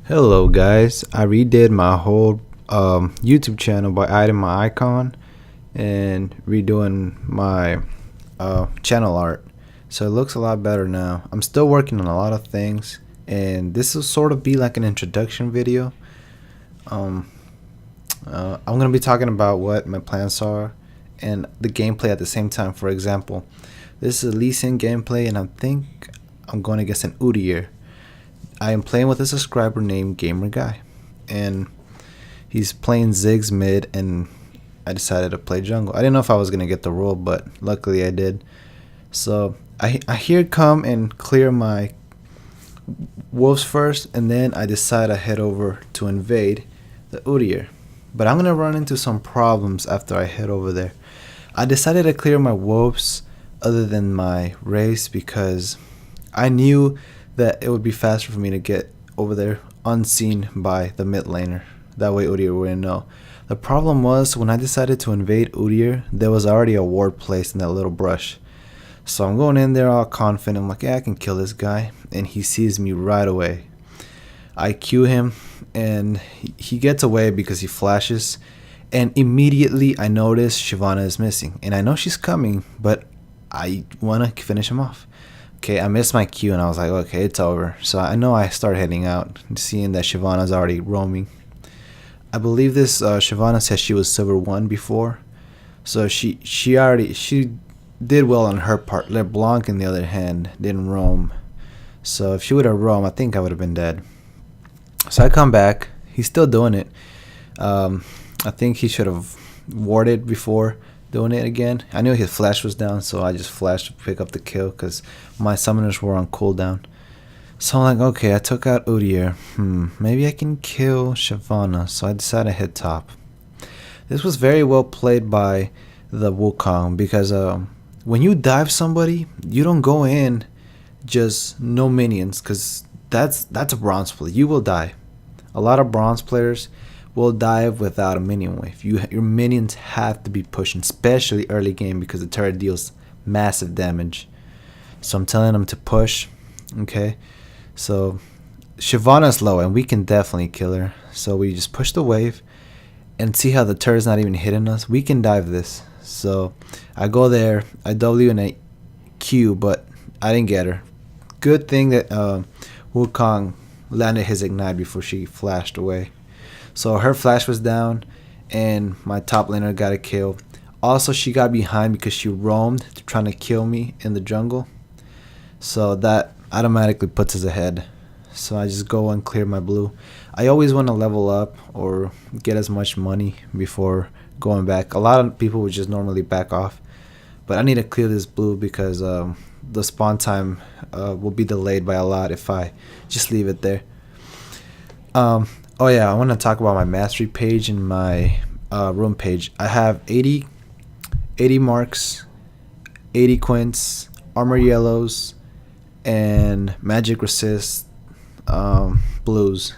Hello guys, I redid my whole YouTube channel by adding my icon and redoing my channel art. So it looks a lot better now. I'm still working on a lot of things, and this will sort of be like an introduction video. Um, I'm going to be talking about what my plans are and the gameplay at the same time. For example, this is a Lee Sin gameplay, and I think I'm going against an Udyr. I am playing with a subscriber named Gamer Guy, and he's playing Ziggs mid, and I decided to play jungle. I didn't know if I was gonna get the role, but luckily I did. So I here come and clear my wolves first, and then I decide to head over to invade the Udyr. But I'm gonna run into some problems after I head over there. I decided to clear my wolves other than my race because I knew that it would be faster for me to get over there unseen by the mid laner. That way Udyr wouldn't know. The problem was when I decided to invade Udyr, there was already a ward placed in that little brush. So I'm going in there all confident. I'm like, yeah, I can kill this guy. And he sees me right away. I Q him, and he gets away because he flashes. And immediately I notice Shyvana is missing. And I know she's coming, but I want to finish him off. Okay, I missed my Q, and I was like, okay, it's over. So I know I start heading out, seeing that Shyvana's already roaming. I believe this Shyvana said she was silver 1 before. So she did well on her part. LeBlanc, on the other hand, didn't roam. So if she would have roamed, I think I would have been dead. So I come back. He's still doing it. I think he should have warded before doing it again. I knew his flash was down, so I just flashed to pick up the kill because my summoners were on cooldown. So I'm like, okay, I took out Udyr. Maybe I can kill Shyvana. So I decided to hit top. This was very well played by the Wukong because when you dive somebody, you don't go in just no minions, because that's a bronze play. You will die. A lot of bronze players will dive without a minion wave. Your minions have to be pushing, especially early game, because the turret deals massive damage. So I'm telling them to push. Okay, so Shyvana's low, and we can definitely kill her. So we just push the wave and see how the turret's not even hitting us. We can dive this. So I go there, I W and I Q, but I didn't get her. Good thing that Wukong landed his ignite before she flashed away. So her flash was down, and my top laner got a kill. Also, she got behind because she roamed trying to kill me in the jungle. So that automatically puts us ahead. So I just go and clear my blue. I always want to level up or get as much money before going back. A lot of people would just normally back off. But I need to clear this blue because the spawn time will be delayed by a lot if I just leave it there. Oh yeah, I want to talk about my mastery page and my room page. I have 80 marks, 80 quints, armor yellows, and magic resist blues.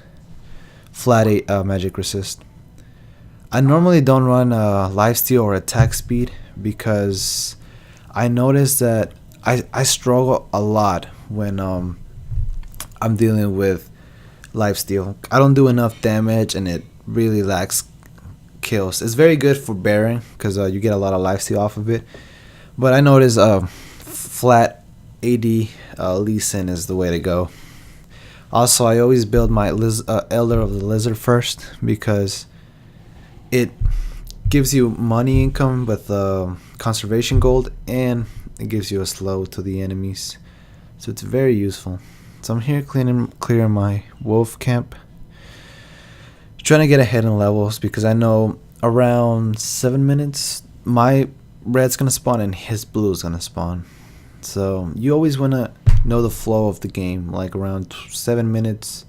Flat 8 magic resist. I normally don't run lifesteal or attack speed because I notice that I struggle a lot when I'm dealing with lifesteal. I don't do enough damage, and it really lacks kills. It's very good for Baron because you get a lot of lifesteal off of it. But I notice flat AD Lee Sin is the way to go. Also, I always build my Elder of the Lizard first because it gives you money income with conservation gold, and it gives you a slow to the enemies. So it's very useful. So I'm here clearing my wolf camp, trying to get ahead in levels because I know around 7 minutes my red's gonna spawn and his blue's gonna spawn. So you always want to know the flow of the game, like around 7 minutes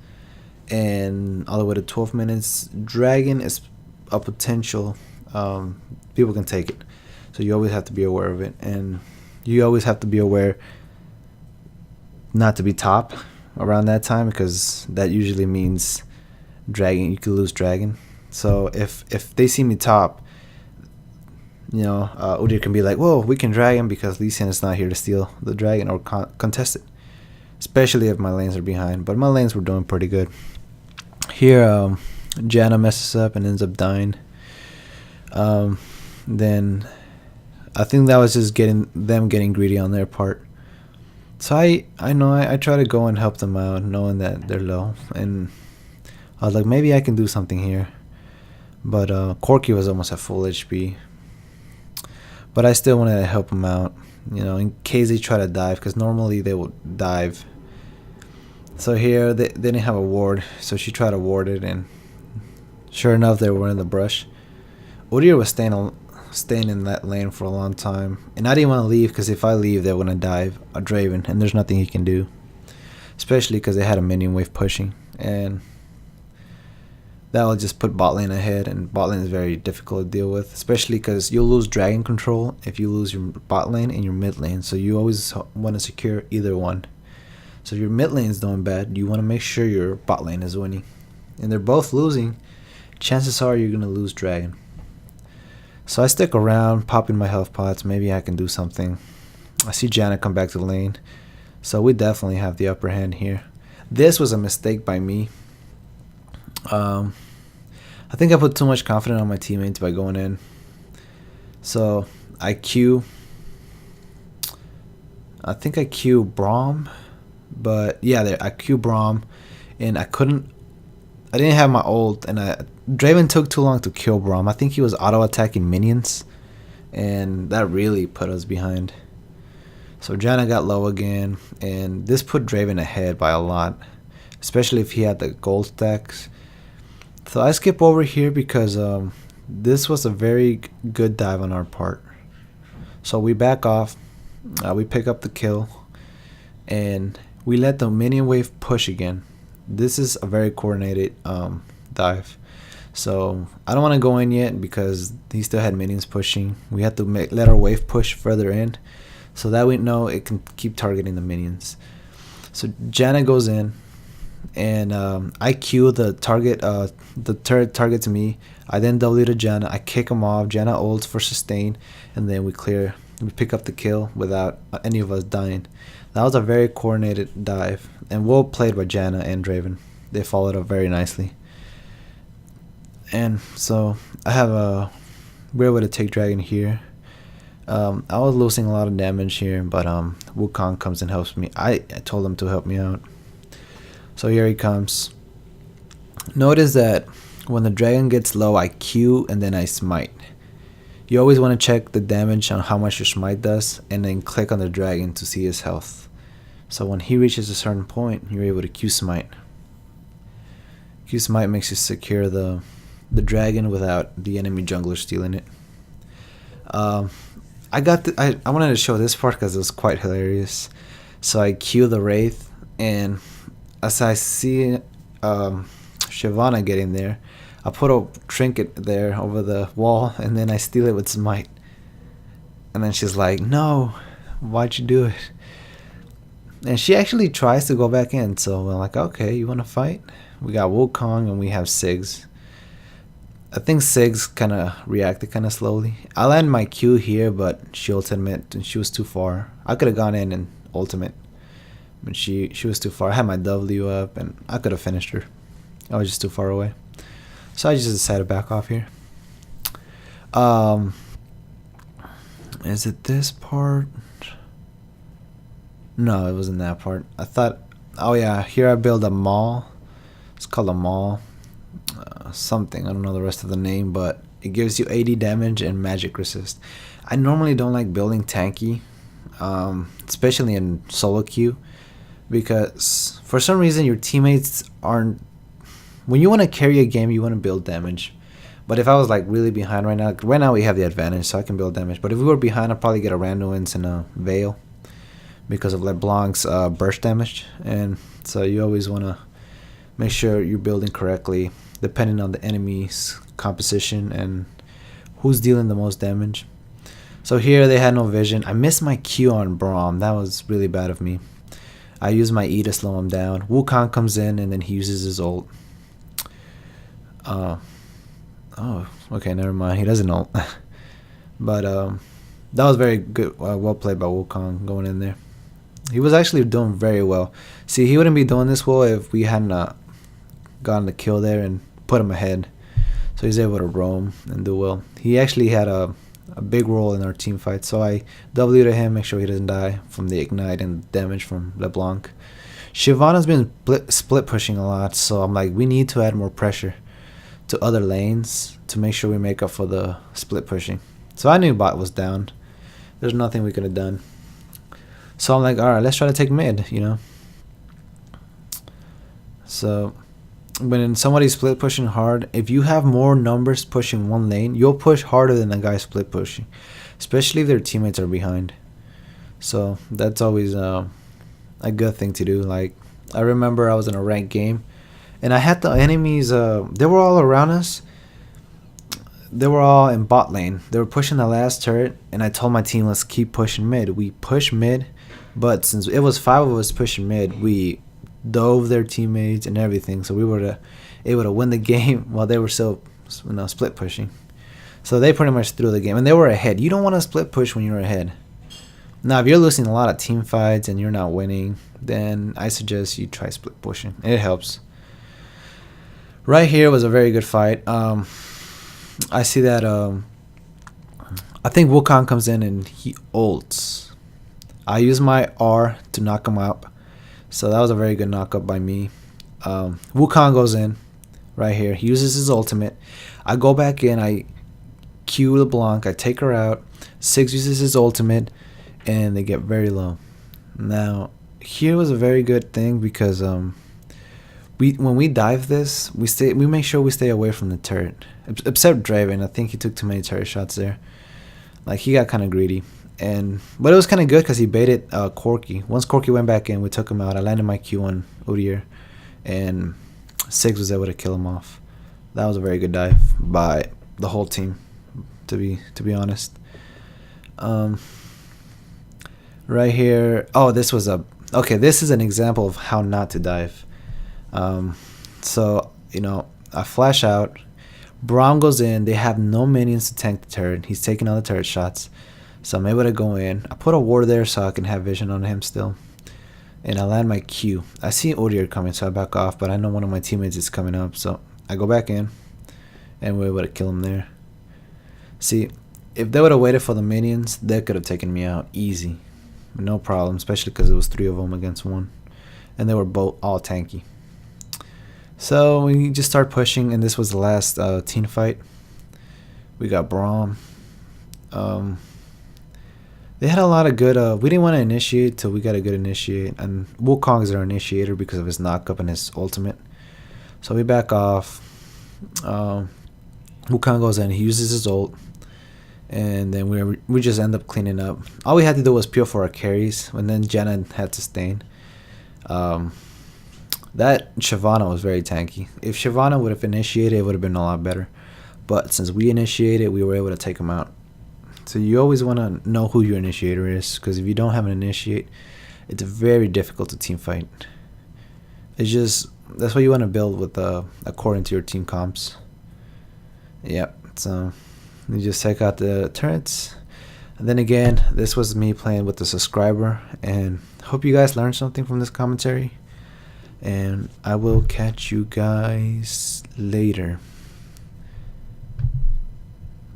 and all the way to 12 minutes. Dragon is a potential, people can take it, so you always have to be aware of it, and you always have to be aware not to be top around that time because that usually means dragon. You could lose dragon. So if they see me top, Udyr can be like, whoa, we can dragon because Lee Sin is not here to steal the dragon or contest it, especially if my lanes are behind. But my lanes were doing pretty good. Here, Janna messes up and ends up dying. Then I think that was just getting greedy on their part. So I know I try to go and help them out, knowing that they're low, and I was like, maybe I can do something here. But Corky was almost at full HP. But I still wanted to help him out, in case they try to dive, because normally they would dive. So here they didn't have a ward, so she tried to ward it, and sure enough, they were in the brush. Udyr was staying in that lane for a long time, and I didn't want to leave because if I leave, they're gonna dive a Draven, and there's nothing he can do, especially because they had a minion wave pushing, and that will just put bot lane ahead, and bot lane is very difficult to deal with, especially because you'll lose dragon control if you lose your bot lane and your mid lane, so you always want to secure either one. So if your mid lane is doing bad, you want to make sure your bot lane is winning, and they're both losing. Chances are you're gonna lose dragon. So I stick around, popping my health pots. Maybe I can do something. I see Janna come back to the lane, so we definitely have the upper hand here. This was a mistake by me. I think I put too much confidence on my teammates by going in. So I think I Q Braum, but yeah, I Q Braum, and I didn't have my ult, and Draven took too long to kill Braum. I think he was auto-attacking minions, and that really put us behind. So Janna got low again, and this put Draven ahead by a lot, especially if he had the gold stacks. So I skip over here because this was a very good dive on our part. So we back off, we pick up the kill, and we let the minion wave push again. This is a very coordinated dive. So I don't want to go in yet because he still had minions pushing. We have to let our wave push further in, so that we know it can keep targeting the minions. So Janna goes in, and I Q the target. The turret targets me. I then W to Janna. I kick him off. Janna ults for sustain, and then we clear. We pick up the kill without any of us dying. That was a very coordinated dive, and well played by Janna and Draven. They followed up very nicely. And so we're able to take dragon here. I was losing a lot of damage here, but Wukong comes and helps me. I told him to help me out. So here he comes. Notice that when the dragon gets low, I Q and then I smite. You always want to check the damage on how much your smite does, and then click on the dragon to see his health. So when he reaches a certain point, you're able to Q smite. Q smite makes you secure the dragon without the enemy jungler stealing it. I wanted to show this part because it was quite hilarious. So I Q the wraith, and as I see Shyvana getting there, I put a trinket there over the wall, and then I steal it with smite. And then she's like, "No, why'd you do it?" And she actually tries to go back in. So we're like, "Okay, you want to fight?" We got Wukong and we have Siggs. I think Siggs kind of reacted kind of slowly. I landed my Q here, but she ultimate and she was too far. I could have gone in and ultimate, but she was too far. I had my W up and I could have finished her. I was just too far away. So I just decided to back off here. Is it this part? No, it wasn't that part. I thought, oh yeah, here I build a mall. It's called a mall. Something, I don't know the rest of the name, but it gives you 80 damage and magic resist. I normally don't like building tanky, especially in solo queue, because for some reason your teammates aren't. When you want to carry a game, you want to build damage. But if I was like really behind right now we have the advantage, so I can build damage. But if we were behind, I'd probably get a Randuin's and a Veil because of LeBlanc's burst damage. And so you always want to make sure you're building correctly, depending on the enemy's composition and who's dealing the most damage. So here they had no vision. I missed my Q on Braum. That was really bad of me. I used my E to slow him down. Wukong comes in and then he uses his ult. Oh, okay, never mind. He doesn't ult. But that was very good. Well played by Wukong going in there. He was actually doing very well. See, he wouldn't be doing this well if we hadn't gotten the kill there and put him ahead. So he's able to roam and do well. He actually had a big role in our team fight. So I W to him, make sure he doesn't die from the ignite and damage from LeBlanc. Shyvana's been split pushing a lot, so I'm like, we need to add more pressure to other lanes to make sure we make up for the split pushing. So I knew bot was down. There's nothing we could have done. So I'm like, alright, let's try to take mid, you know. So when somebody's split pushing hard, if you have more numbers pushing one lane, you'll push harder than the guy split pushing, especially if their teammates are behind. So that's always a good thing to do. Like, I remember I was in a ranked game and I had the enemies, they were all around us. They were all in bot lane. They were pushing the last turret, and I told my team, let's keep pushing mid. We pushed mid, but since it was 5 of us pushing mid, we dove their teammates and everything, so we were able to win the game while they were still, split pushing. So they pretty much threw the game, and they were ahead. You don't want to split push when you're ahead. Now, if you're losing a lot of team fights and you're not winning, then I suggest you try split pushing. It helps. Right here was a very good fight. I see that I think Wukong comes in and he ults. I use my R to knock him out. So that was a very good knockup by me. Wukong goes in right here. He uses his ultimate. I go back in. I Q LeBlanc. I take her out. Six uses his ultimate. And they get very low. Now, here was a very good thing because when we dive this, we make sure we stay away from the turret. Except Draven. I think he took too many turret shots there. Like, he got kind of greedy. But it was kind of good because he baited Corki. Once Corki went back in, we took him out. I landed my Q on Udyr, and Six was able to kill him off. That was a very good dive by the whole team, to be honest. Right here. Oh, this was this is an example of how not to dive. So, I flash out. Braum goes in. They have no minions to tank the turret. He's taking all the turret shots. So I'm able to go in. I put a ward there so I can have vision on him still. And I land my Q. I see Udyr coming, so I back off. But I know one of my teammates is coming up. So I go back in. And we're able to kill him there. See, if they would have waited for the minions, they could have taken me out easy. No problem. Especially because it was 3 of them against 1. And they were both all tanky. So we just start pushing, and this was the last team fight. We got Braum. They had a lot of good. We didn't want to initiate till we got a good initiate, and Wukong is our initiator because of his knockup and his ultimate. So we back off. Wukong goes in. He uses his ult, and then we just end up cleaning up. All we had to do was peel for our carries, and then Jenna had sustain. That Shyvana was very tanky. If Shyvana would have initiated, it would have been a lot better. But since we initiated, we were able to take him out. So you always want to know who your initiator is, because if you don't have an initiate, it's very difficult to team fight. That's what you want to build with according to your team comps. Yep. So you just take out the turrets. And then again, this was me playing with the subscriber, and hope you guys learned something from this commentary. And I will catch you guys later.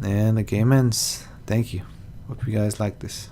And the game ends. Thank you. Hope you guys like this.